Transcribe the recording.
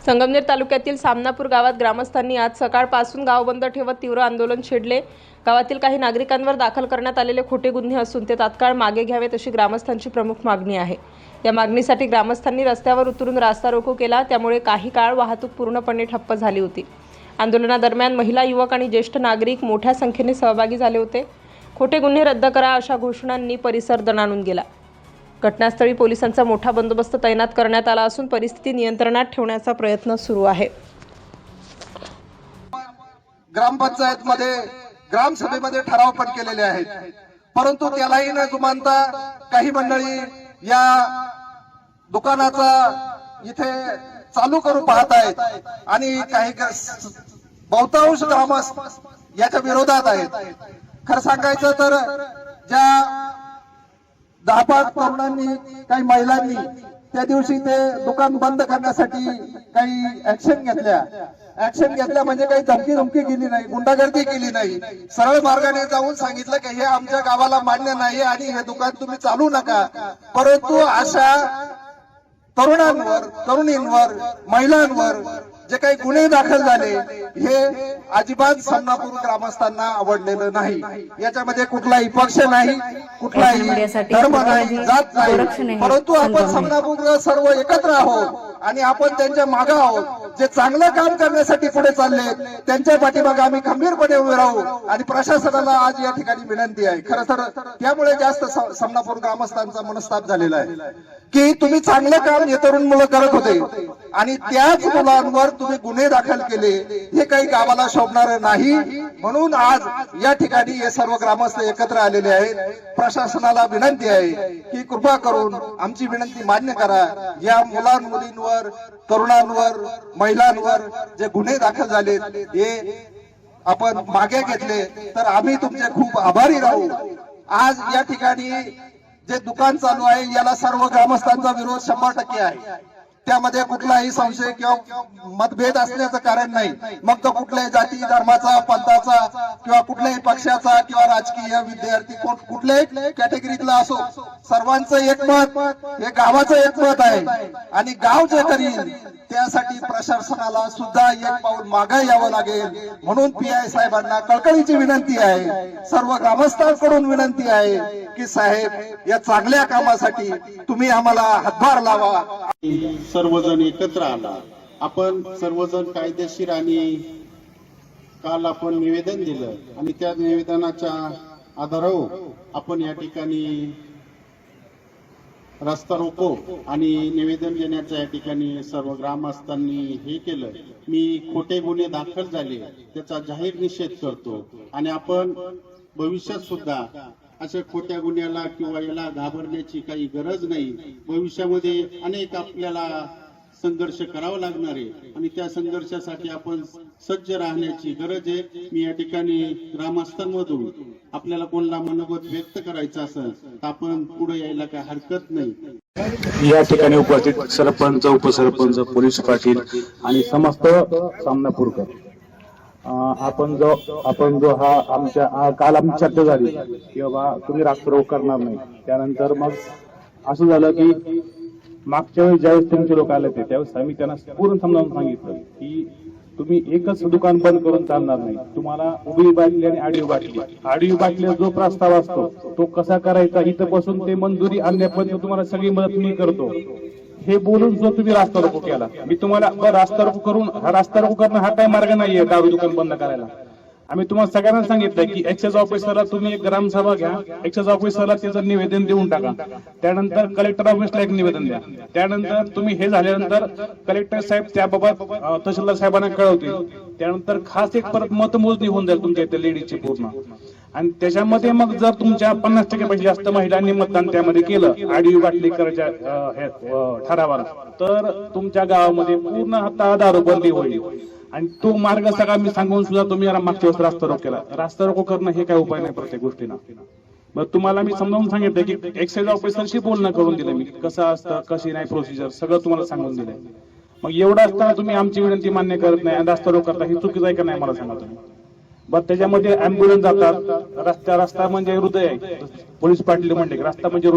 संगमनेर तालुक्यातील सामनापूर गावात ग्रामस्थांनी आज सकाळपासून गाव बंद ठेवत तीव्र आंदोलन छेडले। गावातील काही नागरिकांवर दाखल करण्यात आलेले खोटे गुन्हे असून ते तात्काळ मागे घ्यावेत अशी ग्रामस्थांची प्रमुख मागणी आहे। या मागणीसाठी ग्रामस्थांनी रस्त्यावर उतरून रास्ता रोको केला, त्यामुळे काही काळ वाहतूक पूर्णपणे ठप्प झाली होती। आंदोलनादरम्यान महिला, युवक आणि ज्येष्ठ नागरिक मोठ्या संख्येने सहभागी झाले होते। खोटे गुन्हे रद्द करा अशा घोषणांनी परिसर दणाणून गेला। घटनास्थळी पोलिसांचा मोठा बंदोबस्त तैनात करण्यात आला असून परिस्थिती नियंत्रणात ठेवण्याचा प्रयत्न सुरू आहे। ग्रामपंचायतमध्ये ग्रामसभेमध्ये ठराव पण केलेले आहेत, परंतु त्यालाही न जुमानता काही मंडळी या दुकानाचा इथे चालू करू पाहत आहेत आणि काही बहुतांश ग्रामस्थ याच्या विरोधात आहेत। खरं सांगायचं तर ज्या 10-5 तरुणांनी, काही महिलांनी त्या दिवशी ते दुकान बंद करण्यासाठी काही ऍक्शन घेतल्या म्हणजे काही धमकी केली नाही, गुंडागर्दी केली नाही, सरळ मार्गाने जाऊन सांगितलं की हे आमच्या गावाला मान्य नाही आणि हे दुकान तुम्ही चालू नका। परंतु अशा तरुणांवर, तरुणींवर, महिलांवर जे काही गुन्हे दाखल झाले हे अजिबात सामनापूर ग्रामस्थांना आवडलेलं नाही। याच्यामध्ये कुठलाही पक्ष नाही, कुठलाही धर्म नाही, जात नाही, परंतु आपण सामनापूर सर्व एकत्र आहोत आणि आपण त्यांच्या मागे आहोत। जे चांगलं काम करण्यासाठी पुढे चालले त्यांच्या पाठीमागे आम्ही खंबीरपणे उभे राहू आणि प्रशासनाला आज या ठिकाणी विनंती आहे। खरं तर त्यामुळे जास्त सामनापूर ग्रामस्थांचा मनस्ताप झालेला आहे की तुम्ही चांगलं काम हे तरुण मुलं करत होते आणि त्याच मुलांवर तुम्ही गुन्हे दाखल केले, हे काही गावाला शोभणार नाही। म्हणून आज या ठिकाणी हे सर्व ग्रामस्थ एकत्र आलेले आहेत। प्रशासनाला विनंती आहे की कृपा करून आमची विनंती मान्य करा। या मुलांमुलींवर, तरुणांवर, महिलांवर जे गुन्हे दाखल झाले हे आपण मागे घेतले तर आम्ही तुमचे खूप आभारी राहू। आज या ठिकाणी जे दुकान चालू आहे याला सर्व ग्रामस्थांचा विरोध 100% आहे। त्यामध्ये कुठलाही संशय किंवा मतभेद असण्याचं कारण नाही। मग तो कुठल्याही जाती, धर्माचा, पंथाचा किंवा कुठल्याही पक्षाचा किंवा राजकीय, विद्यार्थी, कुठल्याही कॅटेगरीतला असो, सर्वांचं एकमत हे गावाचं एकमत आहे आणि गाव जे करील त्यासाठी प्रशासनाला सुद्धा एक पाऊल मागे यावं लागेल। म्हणून PI साहेबांना कळकळीची विनंती आहे, सर्व ग्रामस्थांकडून विनंती आहे की साहेब या चांगल्या कामासाठी तुम्ही आम्हाला हातभार लावा। सर्वजण एकत्र आला, आपण सर्वजण कायदेशीर आणि काल आपण निवेदन दिलं आणि त्या निवेदनाच्या आधारावर आपण या ठिकाणी रस्ता रोको आणि निवेदन देण्याच्या या ठिकाणी सर्व ग्रामस्थांनी हे केलं। मी खोटे गुन्हे दाखल झाले त्याचा जाहीर निषेध करतो आणि आपण भविष्यात सुद्धा अशा खोट्या गुन्ह्याला किंवा याला घाबरण्याची काही गरज नाही। भविष्यामध्ये अनेक आपल्याला संघर्ष करावा लागणार आहे आणि त्या संघर्षासाठी आपण सज्ज राहण्याची गरज आहे। मी या ठिकाणी ग्रामस्थांमधून आपल्याला कोणाला मनोगत व्यक्त करायचं असेल तर आपण पुढे यायला काही हरकत नाही। या ठिकाणी उपस्थित सरपंच, उपसरपंच, पोलीस पाटील आणि समस्त सामनापूरकर, आपण जो हा आमच्या काल आमची चर्चा झाली की बाबा तुम्ही रास्ता रोको करणार नाही, त्यानंतर मग असं झालं की मागच्या वेळेस ज्यावेळेस तुमचे लोक आले होते त्यावेळेस आम्ही त्यांना पूर्ण समजावून सांगितलं की तुम्ही एकच दुकान बंद करून चालणार नाही, तुम्हाला उभी बाटली आणि आडवी बाटली जो प्रस्ताव असतो तो कसा करायचा इथं बसून ते मंजुरी आणण्यापर्यंत तुम्हाला सगळी मदत मी करतो हे बोलून जो तुम्ही रास्ता रोको केला, मी तुम्हाला रास्ता रोको करणं हा काही मार्ग नाहीये दारू दुकान बंद करायला। आम्ही तुम्हाला सगळ्यांना सांगितलं की एक्साइज ऑफिसरला तुम्ही एक ग्रामसभा घ्या, एक्साइज ऑफिसरला त्याचं निवेदन देऊन टाका, त्यानंतर कलेक्टर ऑफिसला एक निवेदन द्या, त्यानंतर तुम्ही हे झाल्यानंतर कलेक्टर साहेब त्याबाबत तहसीलदार साहेबांना कळवतील, त्यानंतर खास एक परत मतमोजणी होऊन जाईल तुमच्या इथे लेडीजची पूर्ण आणि त्याच्यामध्ये मग जर तुमच्या 50% पेक्षा जास्त महिलांनी मतदान त्यामध्ये केलं आडवी बाटली करायच्या ठरावाला तर तुमच्या गावामध्ये पूर्ण आता दारूबंदी होईल आणि तो मार्ग सगळा मी सांगून सुद्धा तुम्ही मागच्या वेळेस रास्ता रोको केला। रास्ता रोको करणं हे काय उपाय नाही प्रत्येक गोष्टीला। मग तुम्हाला मी समजावून सांगितलं की एक्साइज ऑफिसरशी बोलणं करून दिलं मी, कसं असतं कशी नाही प्रोसिजर सगळं तुम्हाला सांगून दिलंय। मग एवढं असताना तुम्ही आमची विनंती मान्य करत नाही आणि रास्ता रोको करता ही चुकीचं आहे का नाही मला सांगा तुम्ही। बरं त्याच्यामध्ये अँब्युलन्स जातात, रस्ता म्हणजे हृदय आहे, पोलीस पाटील म्हणते रस्ता म्हणजे